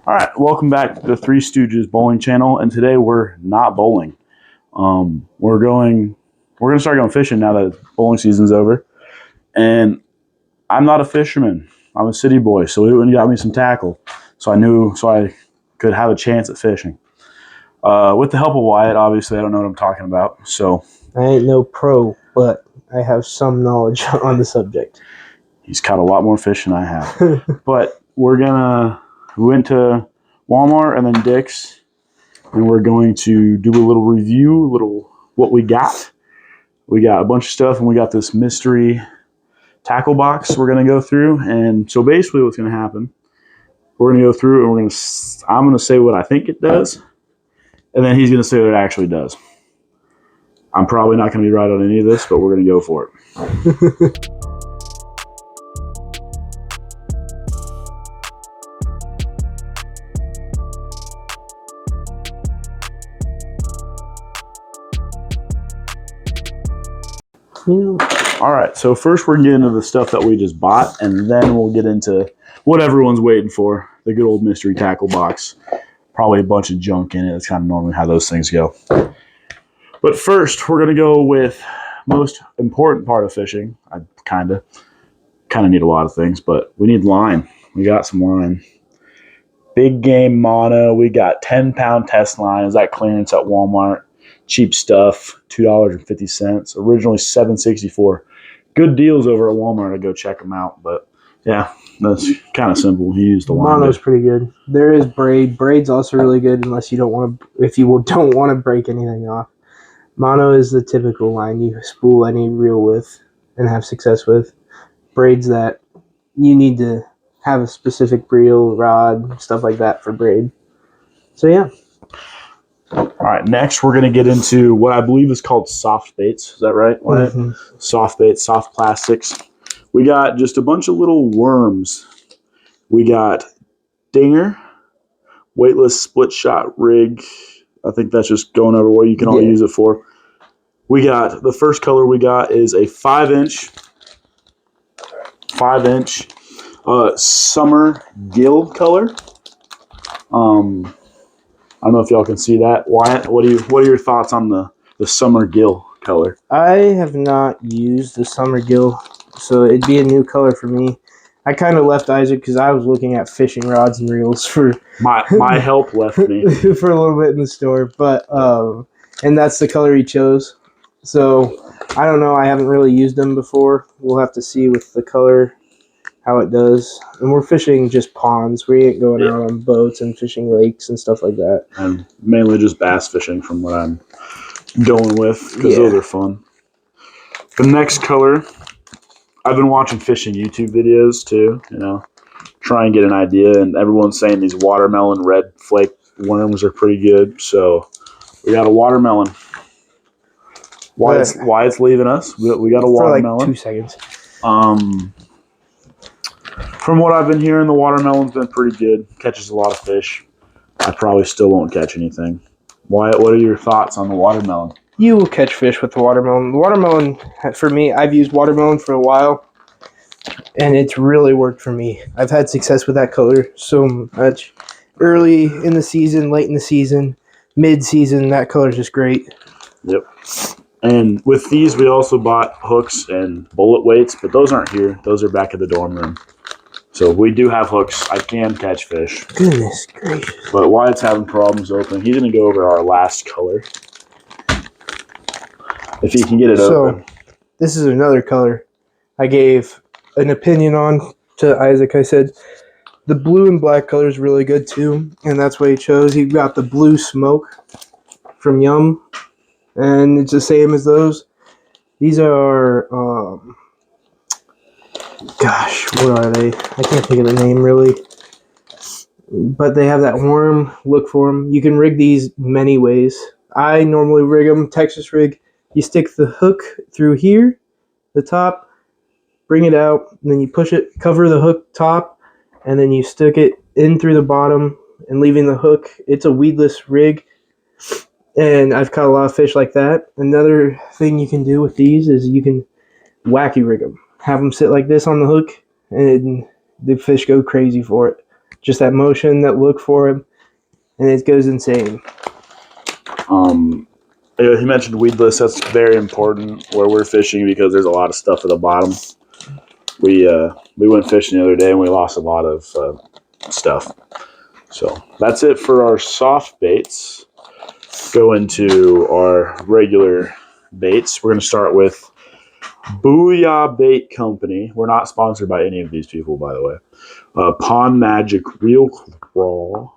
All right, welcome back to the Three Stooges Bowling Channel, and today we're not bowling. We're gonna start going fishing now that bowling season's over. And I'm not a fisherman. I'm a city boy, so we went and got me some tackle, so I could have a chance at fishing. With the help of Wyatt, obviously, I don't know what I'm talking about. So I ain't no pro, but I have some knowledge on the subject. he's caught a lot more fish than I have. But we went to Walmart and then Dick's, and we're going to do a little review, what we got. We got a bunch of stuff, and we got this mystery tackle box we're going to go through. And so basically what's going to happen, we're going to go through and I'm going to say what I think it does, and then he's going to say what it actually does. I'm probably not going to be right on any of this, but we're going to go for it. All right, so first we're going to get into the stuff that we just bought, and then we'll get into what everyone's waiting for, the good old mystery tackle box. Probably a bunch of junk in it. That's kind of normally how those things go. But first, we're going to go with most important part of fishing. I kind of need a lot of things, but we need line. We got some line. Big game mono. We got 10-pound test line. Is that clearance at Walmart? Cheap stuff, $2.50. Originally $7.64. Good deals over at Walmart. I go check them out. But yeah, that's kind of simple. You use the line. Mono's pretty good. There is braid. Braid's also really good unless you don't want to. If you don't want to break anything off. Mono is the typical line you spool any reel with and have success with. Braid's that you need to have a specific reel, rod, stuff like that for braid. So yeah. All right, next we're going to get into what I believe is called soft baits. Is that right? Mm-hmm. Soft baits, soft plastics. We got just a bunch of little worms. We got dinger, weightless split shot rig. I think that's just going over what you can all use it for. We got the first color we got is a 5-inch summer gill color. I don't know if y'all can see that. Wyatt, what are your thoughts on the summer gill color? I have not used the summer gill, so it'd be a new color for me. I kind of left Isaac because I was looking at fishing rods and reels for my help left me for a little bit in the store, but and that's the color he chose. So I don't know. I haven't really used them before. We'll have to see with the color how it does. And we're fishing just ponds. We ain't going out on boats and fishing lakes and stuff like that. And mainly just bass fishing from what I'm going with, because those are fun. The next color, I've been watching fishing YouTube videos too, try and get an idea, and everyone's saying these watermelon red flake worms are pretty good. So we got a watermelon. Why it's leaving us? We got a watermelon. For like 2 seconds. From what I've been hearing, the watermelon's been pretty good. Catches a lot of fish. I probably still won't catch anything. Wyatt, what are your thoughts on the watermelon? You will catch fish with the watermelon. The watermelon, for me, I've used watermelon for a while, and it's really worked for me. I've had success with that color so much. Early in the season, late in the season, mid-season, that color is just great. Yep. And with these, we also bought hooks and bullet weights, but those aren't here. Those are back at the dorm room. So we do have hooks. I can catch fish. Goodness gracious. But Wyatt's having problems opening. He's going to go over our last color. If he can get it open. So, this is another color I gave an opinion on to Isaac. I said, the blue and black color is really good too, and that's what he chose. He got the blue smoke from Yum, and it's the same as those. These are, gosh, what are they? I can't think of the name really, but they have that worm look for them. You can rig these many ways. I normally rig them Texas rig. You stick the hook through here, the top, bring it out, and then you push it, cover the hook top, and then you stick it in through the bottom and leaving the hook. It's a weedless rig, and I've caught a lot of fish like that. Another thing you can do with these is you can wacky rig them. Have them sit like this on the hook, and the fish go crazy for it. Just that motion, that look for him, and it goes insane. He mentioned weedless. That's very important where we're fishing because there's a lot of stuff at the bottom. We went fishing the other day and we lost a lot of stuff. So that's it for our soft baits. Go into our regular baits. We're going to start with Booyah Bait Company. We're not sponsored by any of these people, by the way. Pond Magic Real Crawl.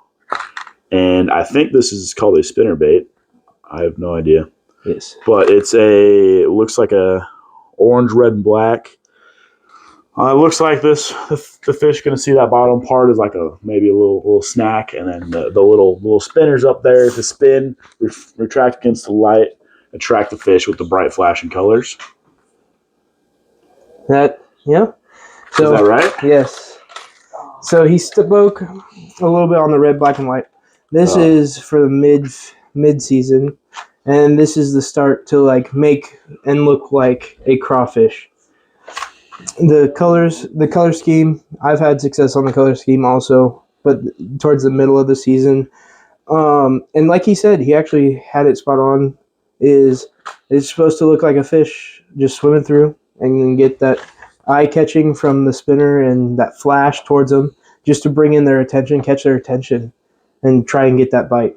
And I think this is called a spinner bait. I have no idea. Yes. But it looks like a orange, red, and black. It looks like this. The fish going to see that bottom part is like maybe a little snack, and then the little spinners up there to spin, retract against the light, attract the fish with the bright flashing colors. Yeah. So, is that right? Yes. So he spoke a little bit on the red, black, and white. This is for the mid season, and this is the start to like make and look like a crawfish. The color scheme, I've had success on the color scheme also, but towards the middle of the season. And like he said, he actually had it spot on. It's supposed to look like a fish just swimming through, and get that eye catching from the spinner and that flash towards them, just to bring in their attention, catch their attention, and try and get that bite.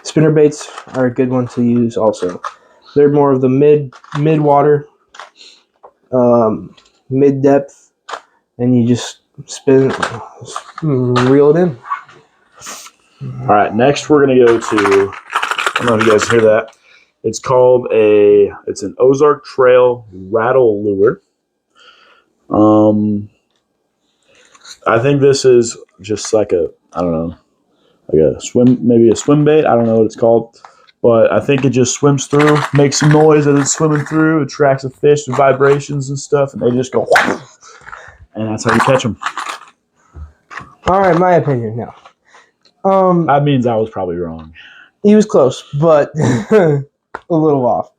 Spinner baits are a good one to use also. They're more of the mid water, mid depth, and you just reel it in. All right, next we're going to go to, I don't know if you guys hear that. It's an Ozark Trail rattle lure. I think this is just like like a swim bait. I don't know what it's called, but I think it just swims through, makes some noise as it's swimming through, attracts a fish with vibrations and stuff, and they just go, and that's how you catch them. All right, my opinion now. That means I was probably wrong. He was close, but a little off.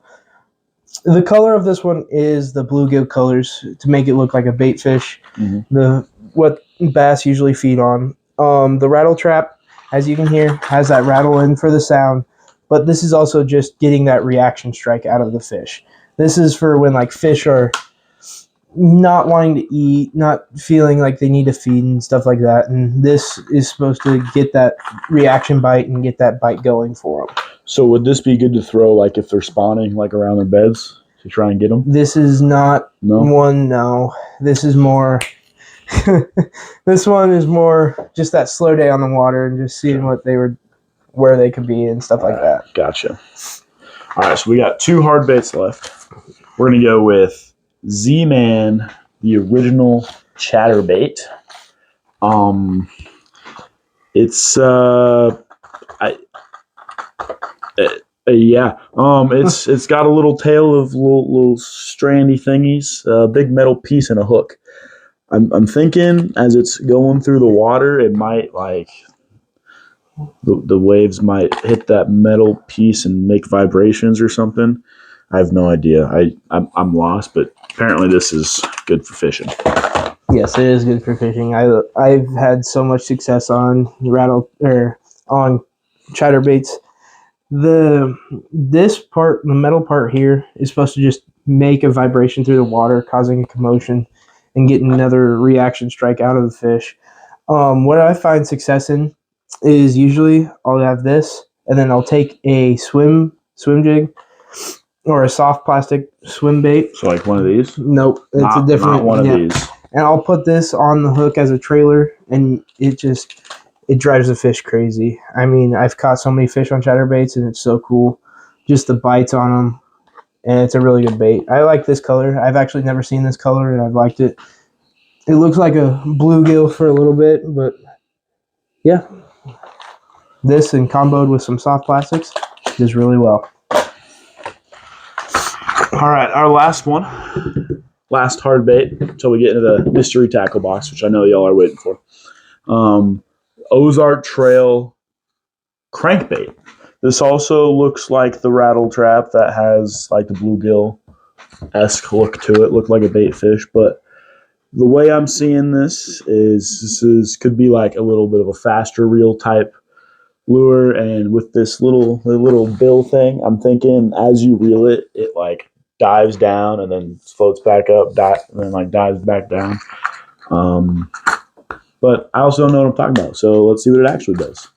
The color of this one is the bluegill colors to make it look like a bait fish. Mm-hmm. What bass usually feed on. The rattle trap, as you can hear, has that rattle in for the sound, but this is also just getting that reaction strike out of the fish. This is for when like fish are not wanting to eat, not feeling like they need to feed and stuff like that. And this is supposed to get that reaction bite and get that bite going for them. So would this be good to throw like if they're spawning like around their beds to try and get them? This is not one, no. This is more... this one is more just that slow day on the water and just seeing where they could be and stuff like that. Gotcha. All right, so we got 2 hard baits left. We're going to go with Z-Man, the original chatterbait. It's it's got a little tail of little strandy thingies, big metal piece and a hook. I'm thinking as it's going through the water, it might like the waves might hit that metal piece and make vibrations or something. I have no idea. I'm lost, but apparently this is good for fishing. Yes, it is good for fishing. I've had so much success on on chatterbaits. The metal part here is supposed to just make a vibration through the water, causing a commotion and getting another reaction strike out of the fish. What I find success in is usually I'll have this, and then I'll take a swim jig or a soft plastic swim bait. So like one of these? Nope, it's a different not one of these. And I'll put this on the hook as a trailer, and it drives the fish crazy. I mean, I've caught so many fish on chatterbaits, and it's so cool. Just the bites on them, and it's a really good bait. I like this color. I've actually never seen this color, and I've liked it. It looks like a bluegill for a little bit, but yeah. This and comboed with some soft plastics does really well. All right, our last hard bait until we get into the mystery tackle box, which I know y'all are waiting for. Ozark Trail crankbait. This also looks like the rattle trap that has like the bluegill-esque look to it, look like a bait fish, but The way I'm seeing this could be like a little bit of a faster reel type lure, and with this little bill thing, I'm thinking as you reel it, it like dives down and then floats back up, and then like dives back down. But I also don't know what I'm talking about, so let's see what it actually does.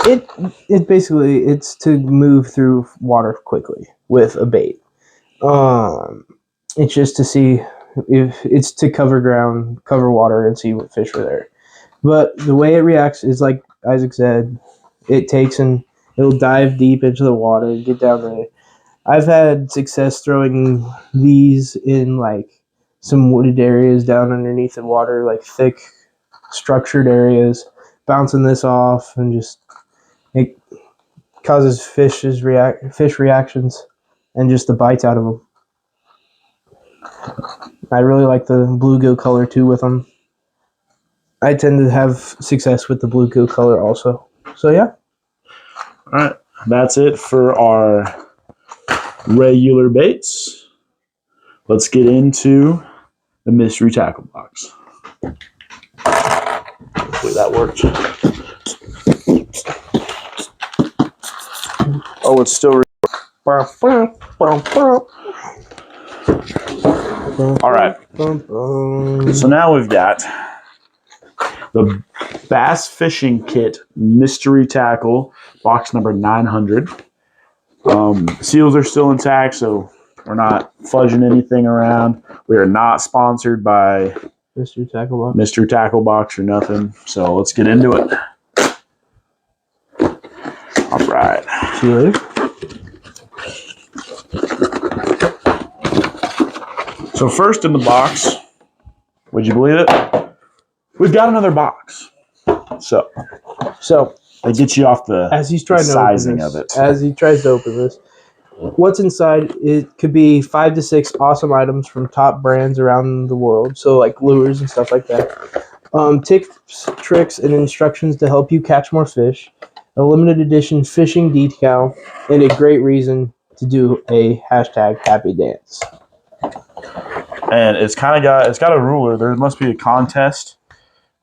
It basically it's to move through water quickly with a bait. It's just to see if it's to cover ground, cover water, and see what fish are there. But the way it reacts is like Isaac said, it takes and it'll dive deep into the water and get down there. I've had success throwing these in like some wooded areas down underneath the water, like thick, structured areas, bouncing this off and just it causes fish reactions and just the bites out of them. I really like the bluegill color too with them. I tend to have success with the bluegill color also. So yeah. All right, that's it for our regular baits. Let's get into the mystery tackle box. Hopefully that worked. Oh, it's still. All right. So now we've got the Bass Fishing Kit Mystery Tackle, box number 900. Seals are still intact, so we're not fudging anything around. We are not sponsored by Mr. TackleBox. Mr. TackleBox or nothing. So let's get into it. All right. See you later. So first in the box, would you believe it? We've got another box. So it gets you off the sizing of it. As he tries to open this, what's inside? It could be 5 to 6 awesome items from top brands around the world. So like lures and stuff like that. Tips, tricks, and instructions to help you catch more fish. A limited edition fishing decal, and a great reason to do a #happy dance. And it's got a ruler. There must be a contest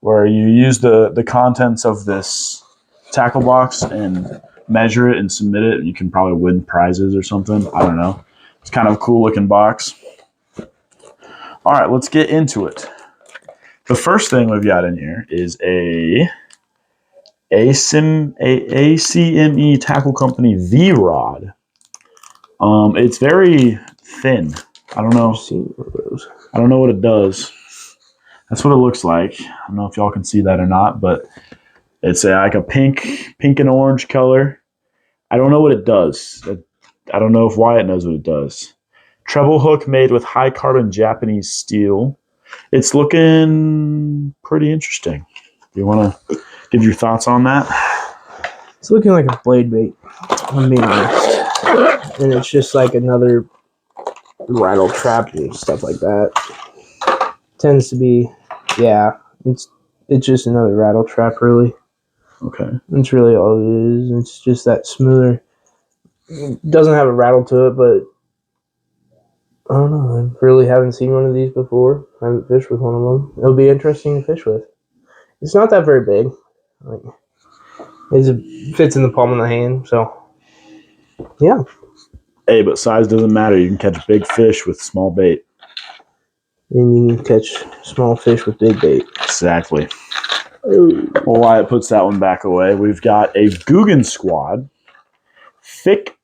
where you use the contents of this tackle box and measure it and submit it. You can probably win prizes or something. I don't know. It's kind of a cool looking box. All right, let's get into it. The first thing we've got in here is a ACME Tackle Company V-Rod. It's very thin. I don't know. I don't know what it does. That's what it looks like. I don't know if y'all can see that or not, but it's like a pink and orange color. I don't know what it does. I don't know if Wyatt knows what it does. Treble hook made with high carbon Japanese steel. It's looking pretty interesting. Do you want to give your thoughts on that? It's looking like a blade bait, I'm being honest. And it's just like another rattle trap and stuff like that. Tends to be, yeah, it's just another rattle trap, really. Okay. That's really all it is. It's just that smoother. It doesn't have a rattle to it, but I don't know. I really haven't seen one of these before. I haven't fished with one of them. It'll be interesting to fish with. It's not that very big. Like, it fits in the palm of the hand, so yeah. Hey, but size doesn't matter. You can catch big fish with small bait. And you can catch small fish with big bait. Exactly. Ooh. Well, Wyatt puts that one back away. We've got a Guggen Squad, thick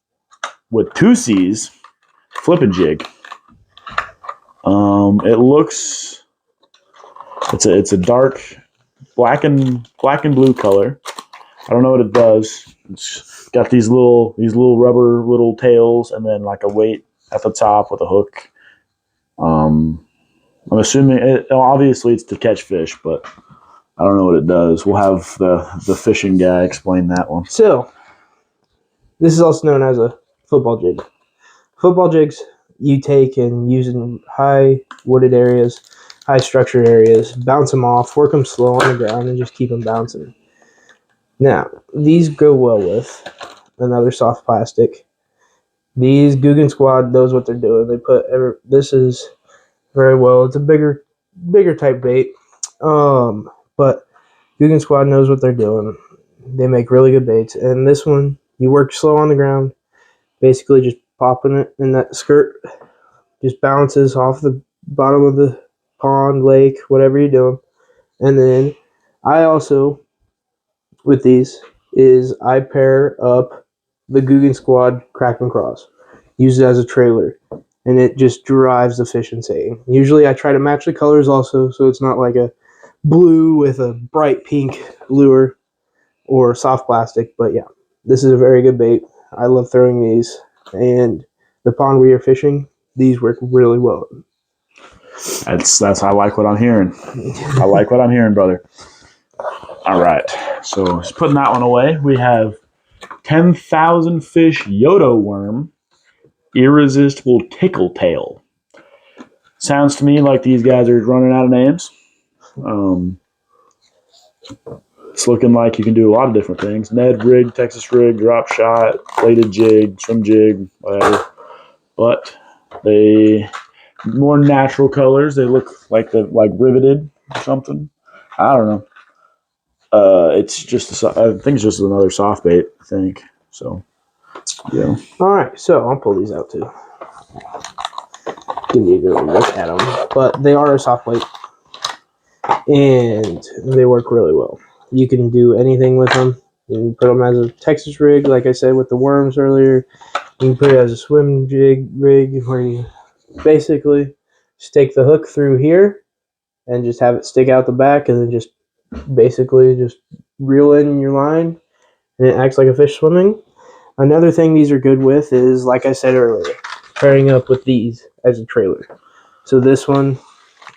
with 2 C's, flipping jig. It looks. It's a dark black and blue color. I don't know what it does. It's got these little rubber little tails and then like a weight at the top with a hook. I'm assuming obviously it's to catch fish, but I don't know what it does. We'll have the fishing guy explain that one. So, this is also known as a football jig. Football jigs you take and use in high wooded areas, high structured areas, bounce them off, work them slow on the ground, and just keep them bouncing. Now, these go well with another soft plastic. These Guggen Squad knows what they're doing. They put this is very well. It's a bigger bigger type bait. But Guggen Squad knows what they're doing. They make really good baits. And this one, you work slow on the ground, basically just popping it in that skirt, just bounces off the bottom of the pond, lake, whatever you're doing. And then I also, with these, is I pair up the Guggen Squad Crack and Cross. Use it as a trailer. And it just drives the fish insane. Usually I try to match the colors also, so it's not like a blue with a bright pink lure or soft plastic. But yeah, this is a very good bait. I love throwing these. And the pond where you're fishing, these work really well. That's I like what I'm hearing. I like what I'm hearing, brother. All right. So just putting that one away, we have 10,000 fish Yodo worm, irresistible tickle tail. Sounds to me like these guys are running out of names. It's looking like you can do a lot of different things. Ned rig, Texas rig, drop shot, plated jig, swim jig, whatever. But they more natural colors. They look like riveted or something. I don't know. It's just I think it's just another soft bait. I think so. Yeah. All right, so I'll pull these out too. Give you a good look at them, but they are a soft bait, and they work really well. You can do anything with them. You can put them as a Texas rig, like I said with the worms earlier. You can put it as a swim jig rig, where you basically stake the hook through here and just have it stick out the back, and then just basically just reel in your line, and it acts like a fish swimming. Another thing these are good with is, like I said earlier, pairing up with these as a trailer. So this one,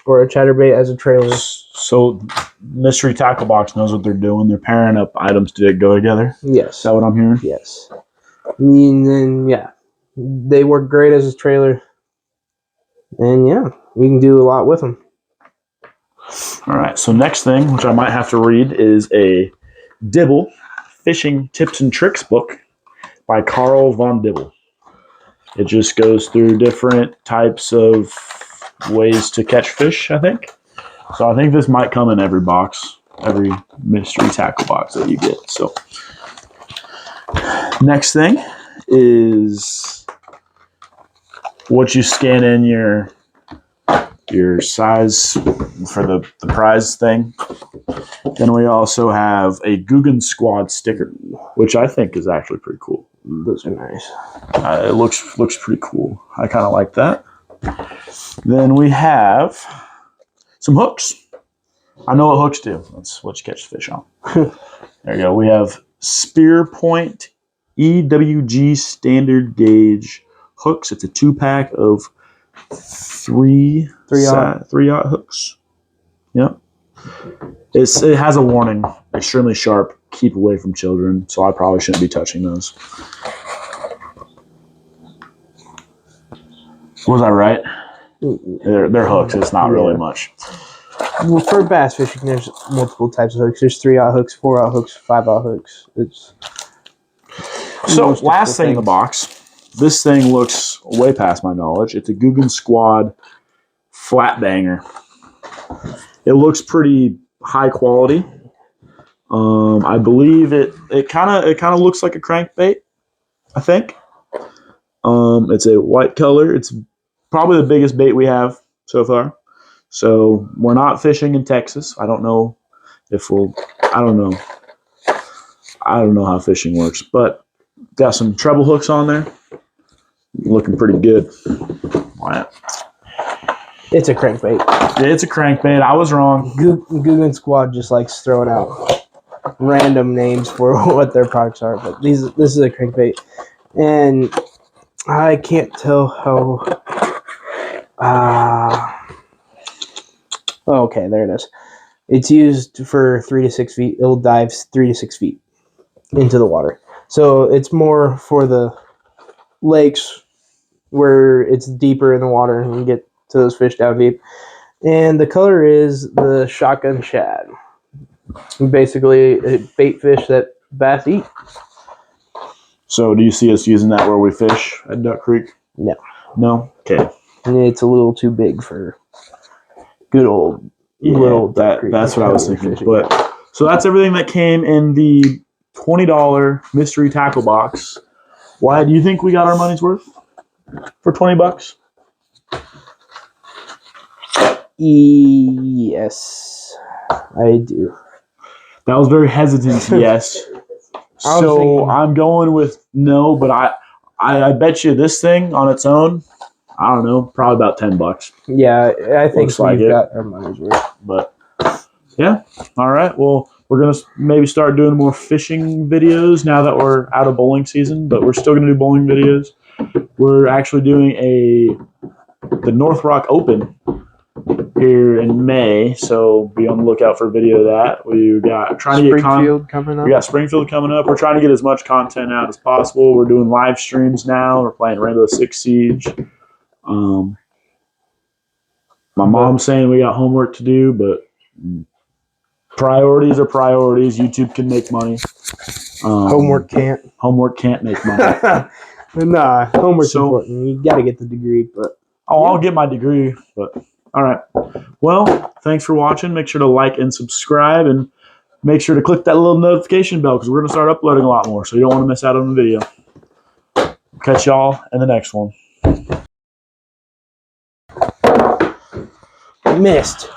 or a chatterbait as a trailer. So Mystery Tackle Box knows what they're doing. They're pairing up items to go together. Yes. Is that what I'm hearing? Yes. And then, yeah, they work great as a trailer. And, yeah, you can do a lot with them. All right. So next thing, which I might have to read, is a Dibble Fishing Tips and Tricks book by Carl von Dibble. It just goes through different types of ways to catch fish, I think. So I think this might come in every box, every mystery tackle box that you get. So next thing is what you scan in your size for the prize thing. Then we also have a Guggen Squad sticker, which I think is actually pretty cool. Those are nice. It looks pretty cool. I kind of like that. Then we have some hooks. I know what hooks do. That's what you catch the fish on. There you go. We have Spear Point EWG standard gauge hooks. It's a 2-pack of three aught hooks. Yep. It has a warning. Extremely sharp. Keep away from children. So I probably shouldn't be touching those. Was I right? They're hooks. It's not really much. Well, for bass fishing, there's multiple types of hooks. There's 3-aught hooks, 4-aught hooks, 5-aught hooks. It's so last thing in the box. This thing looks way past my knowledge. It's a Guggen Squad flat banger. It looks pretty high quality. I believe it kind of looks like a crankbait. I think. It's a white color. It's probably the biggest bait we have so far. So we're not fishing in Texas. I don't know if we'll. I don't know. I don't know how fishing works, but got some treble hooks on there. Looking pretty good. Wyatt. It's a crankbait. It's a crankbait. I was wrong. Guggen Squad just likes throwing out random names for what their products are, but this is a crankbait, and I can't tell how. Okay, there it is. It's used for 3 to 6 feet. It'll dive 3 to 6 feet into the water. So it's more for the lakes where it's deeper in the water and you get to those fish down deep. And the color is the shotgun shad. Basically, a bait fish that bass eat. So do you see us using that where we fish at Duck Creek? No. No? Okay. And it's a little too big for good old little Duck Creek. That's what I was thinking. Fishing. But so that's everything that came in the $20 mystery tackle box. Why do you think we got our money's worth for $20? Yes, I do. That was very hesitant. Yes. So I'm going with no, but I bet you this thing on its own, I don't know, probably about $10. Yeah, I think Looks like we've it. got our money's worth. But yeah, all right. Well, we're gonna maybe start doing more fishing videos now that we're out of bowling season. But we're still gonna do bowling videos. We're actually doing the North Rock Open here in May, so be on the lookout for a video of that. We got trying to get Springfield coming up. We got Springfield coming up. We're trying to get as much content out as possible. We're doing live streams now. We're playing Rainbow Six Siege. My mom's saying we got homework to do, but priorities are priorities. YouTube can make money. Homework can't. Homework can't make money. Nah, homework's important. You got to get the degree, but I'll get my degree. But all right. Well, thanks for watching. Make sure to like and subscribe, and make sure to click that little notification bell because we're going to start uploading a lot more, so you don't want to miss out on the video. Catch y'all in the next one. missed.